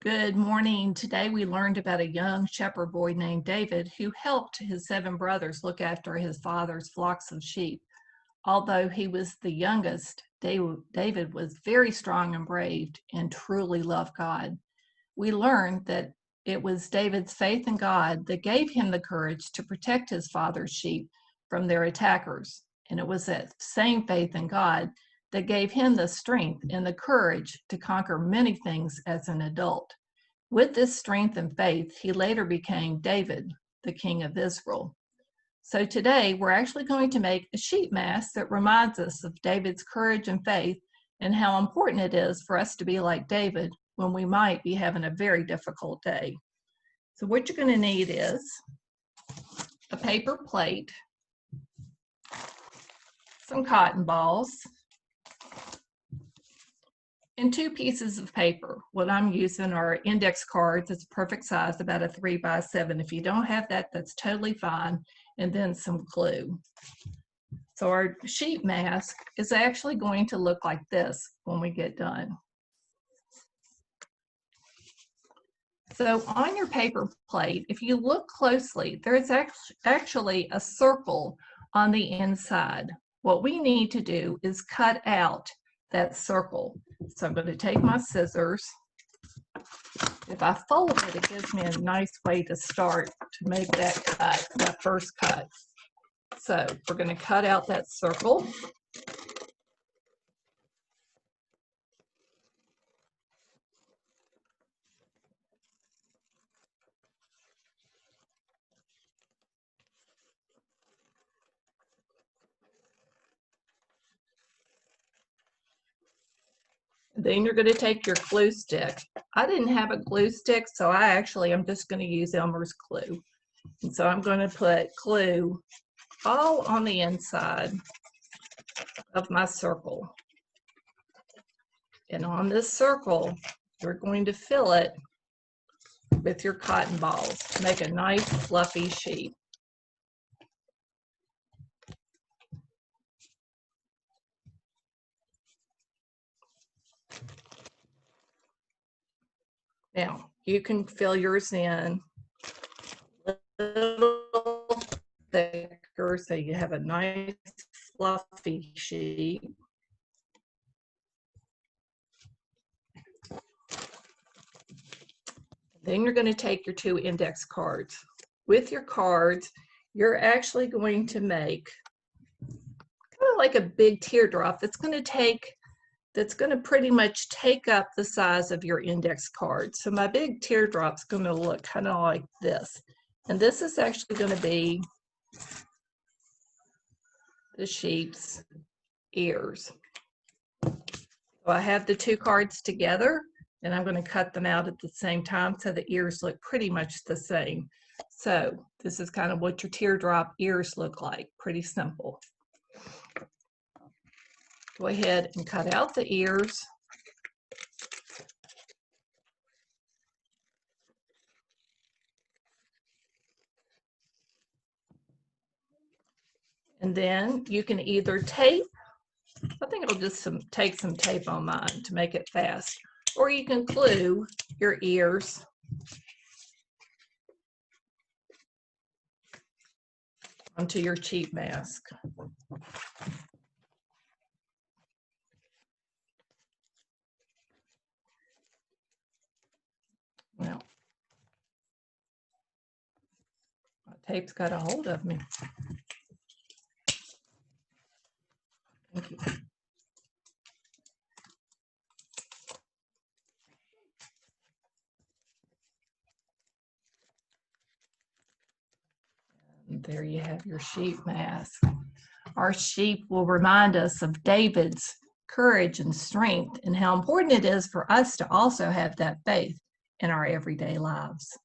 Good morning. Today we learned about a young shepherd boy named David who helped his 7 brothers look after his father's flocks of sheep. Although he was the youngest, David was very strong and brave and truly loved God. We learned that it was David's faith in God that gave him the courage to protect his father's sheep from their attackers. And it was that same faith in God that gave him the strength and the courage to conquer many things as an adult. With this strength and faith, he later became David, the king of Israel. So today, we're actually going to make a sheep mask that reminds us of David's courage and faith and how important it is for us to be like David when we might be having a very difficult day. So what you're going to need is a paper plate, some cotton balls, and 2 pieces of paper. What I'm using are index cards. It's a perfect size, about a 3x7. If you don't have that, that's totally fine. And then some glue. So our sheep mask is actually going to look like this when we get done. So on your paper plate, if you look closely, there's actually a circle on the inside. What we need to do is cut out that circle. So I'm going to take my scissors. If I fold it, it gives me a nice way to start to make that cut, that first cut. So we're going to cut out that circle. Then you're going to take your glue stick. I didn't have a glue stick, so I'm just going to use Elmer's glue. And so I'm going to put glue all on the inside of my circle. And on this circle, you're going to fill it with your cotton balls to make a nice fluffy sheep. Now, you can fill yours in a little thicker so you have a nice fluffy sheep. Then you're going to take your 2 index cards. With your cards, you're actually going to make kind of like a big teardrop that's going to pretty much take up the size of your index card. So my big teardrop's going to look kind of like this. And this is actually going to be the sheep's ears. So I have the 2 cards together, and I'm going to cut them out at the same time so the ears look pretty much the same. So this is kind of what your teardrop ears look like, pretty simple. Go ahead and cut out the ears. And then you can either tape, I think it'll just take some tape on mine to make it fast, or you can glue your ears onto your sheep mask. Well, my tape's got a hold of me. Thank you. And there you have your sheep mask. Our sheep will remind us of David's courage and strength and how important it is for us to also have that faith in our everyday lives.